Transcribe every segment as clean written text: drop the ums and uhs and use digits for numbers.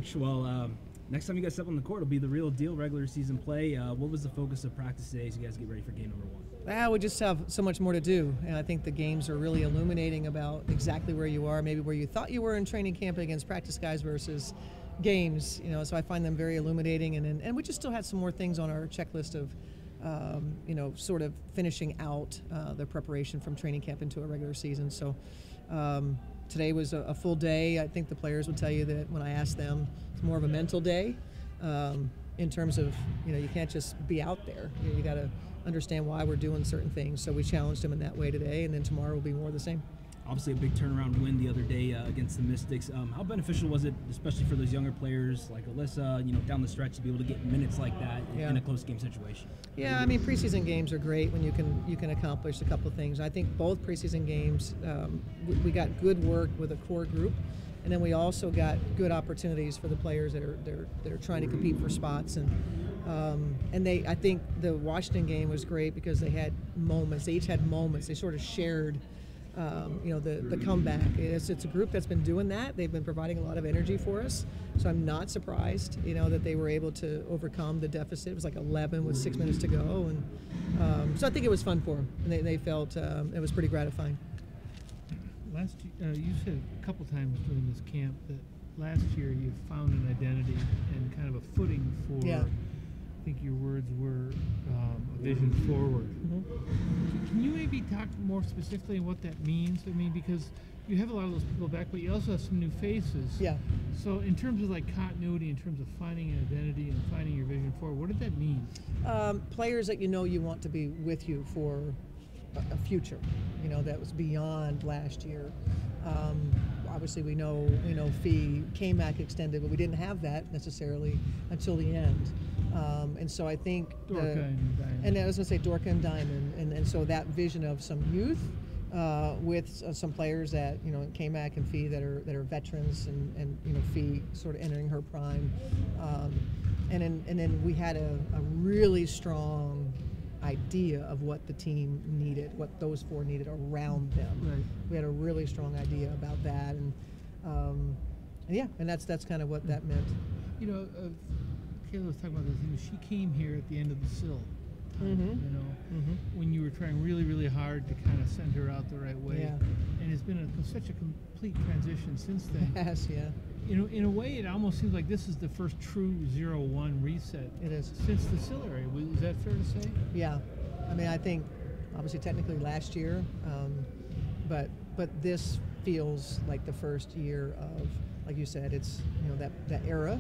Coach, well, next time you guys step on the court, it'll be the real deal regular season play. What was the focus of practice today as you guys get ready for game number 1? We just have so much more to do, and I think the games are really illuminating about exactly where you are, maybe where you thought you were in training camp against practice guys versus games. So I find them very illuminating, and we just still had some more things on our checklist of, sort of finishing out the preparation from training camp into a regular season. So today was a full day. I think the players would tell you that when I asked them, it's more of a mental day in terms of, you can't just be out there. You got to understand why we're doing certain things. So we challenged them in that way today, and then tomorrow will be more of the same. Obviously a big turnaround win the other day against the Mystics. How beneficial was it, especially for those younger players like Alyssa, down the stretch, to be able to get minutes like that in a close game situation? Yeah, I mean, preseason games are great when you can accomplish a couple of things. I think both preseason games, we got good work with a core group, and then we also got good opportunities for the players that are trying to compete for spots. And I think the Washington game was great because they had moments. They each had moments. They sort of shared, the comeback. It's a group that's been doing that. They've been providing a lot of energy for us. So I'm not surprised, that they were able to overcome the deficit. It was like 11 with 6 minutes to go, and so I think it was fun for them. And they felt it was pretty gratifying. Last year, you said a couple times during this camp that last year you found an identity and kind of a footing for. Yeah. I think your words were a vision forward. Mm-hmm. Can you maybe talk more specifically what that means? I mean, because you have a lot of those people back, but you also have some new faces. Yeah. So in terms of like continuity, in terms of finding an identity and finding your vision forward, what did that mean? Players that you want to be with you for a future, that was beyond last year. Obviously, we know, Fee, K-Mac extended, but we didn't have that necessarily until the end. And so I think, and I was going to say Dorka and Diamond, and so that vision of some youth with some players that, K-Mac and Fee that are veterans, and Fee sort of entering her prime, and then we had a really strong idea of what the team needed, what those four needed around them. Right. We had a really strong idea about that, and that's kind of what that meant. Kayla was talking about this. She came here at the end of the SIL time, when you were trying really, really hard to kind of send her out the right way. Yeah. And it's been such a complete transition since then. Yes, yeah. In a way, it almost seems like this is the first true 0-1 reset. It is. Since the SIL area. Is that fair to say? Yeah. I mean, I think, obviously, technically last year, but this feels like the first year of, like you said, it's, that era,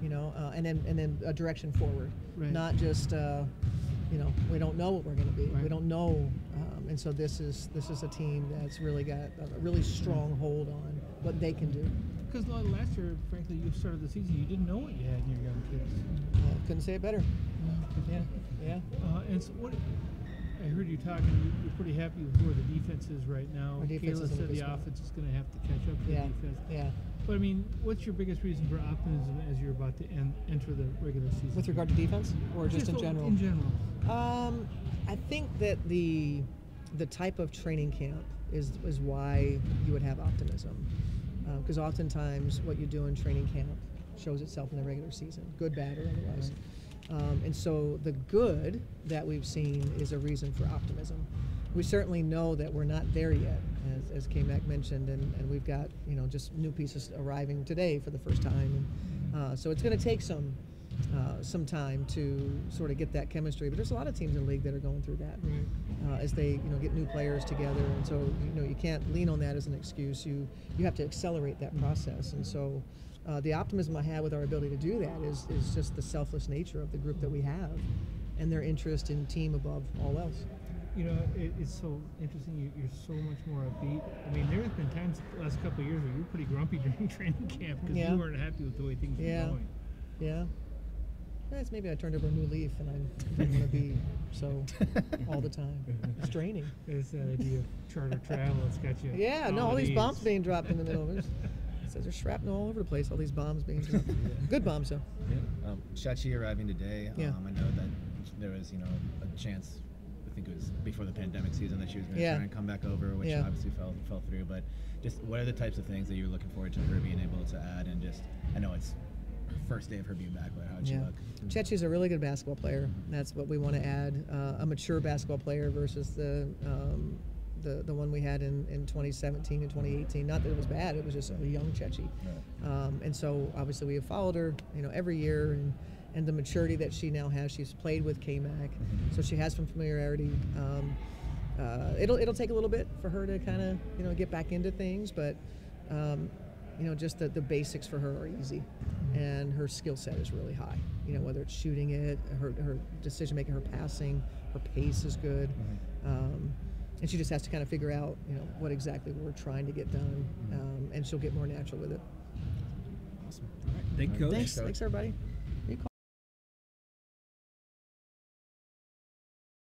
and then a direction forward. Right. Not just, we don't know what we're going to be. Right. We don't know, and so this is a team that's really got a really strong hold on what they can do. Because last year, frankly, you started the season, you didn't know what you had in your young kids. Couldn't say it better. Yeah. And so what? I heard you talking. You're pretty happy with where the defense is right now. Kayla said the offense is going to have to catch up to the defense. Yeah. But I mean, what's your biggest reason for optimism as you're about to enter the regular season? With regard to defense, or just in general? In general. I think that the type of training camp is why you would have optimism. Because oftentimes what you do in training camp shows itself in the regular season, good, bad, or otherwise. Right. And so the good that we've seen is a reason for optimism. We certainly know that we're not there yet, as K-Mac mentioned, and we've got just new pieces arriving today for the first time. And, so it's going to take some time to sort of get that chemistry. But there's a lot of teams in the league that are going through that as they get new players together, and so you can't lean on that as an excuse. You have to accelerate that process, and so the optimism I have with our ability to do that is just the selfless nature of the group that we have, and their interest in team above all else. It's so interesting. You're so much more upbeat. I mean, there's been times the last couple of years where you were pretty grumpy during training camp because you weren't happy with the way things were going. Yeah. Yes, maybe I turned over a new leaf and I didn't want to be so all the time. It's draining. It's that idea of charter travel. It's got you. Yeah, all these bombs being dropped in the middle of it. It says there's shrapnel all over the place, all these bombs being dropped. Good bombs, though. Yeah. Shachi arriving today, I know that there was, a chance, I think it was before the pandemic season, that she was going to try and come back over, which obviously fell through. But just what are the types of things that you're looking forward to her being able to add? And just, I know it's first day of her being back, how'd she look? Chechi's a really good basketball player. That's what we want to add, a mature basketball player versus the one we had in 2017 and 2018. Not that it was bad, it was just a young Chechi. Right. And so obviously we have followed her, every year, and the maturity that she now has. She's played with K-Mac, so she has some familiarity. It'll take a little bit for her to kind of get back into things, but just the basics for her are easy, and her skill set is really high. Whether it's shooting it, her decision making, her passing, her pace is good. And she just has to kind of figure out, what exactly we're trying to get done, and she'll get more natural with it. Awesome. All right. Thank you, Coach. Thanks everybody.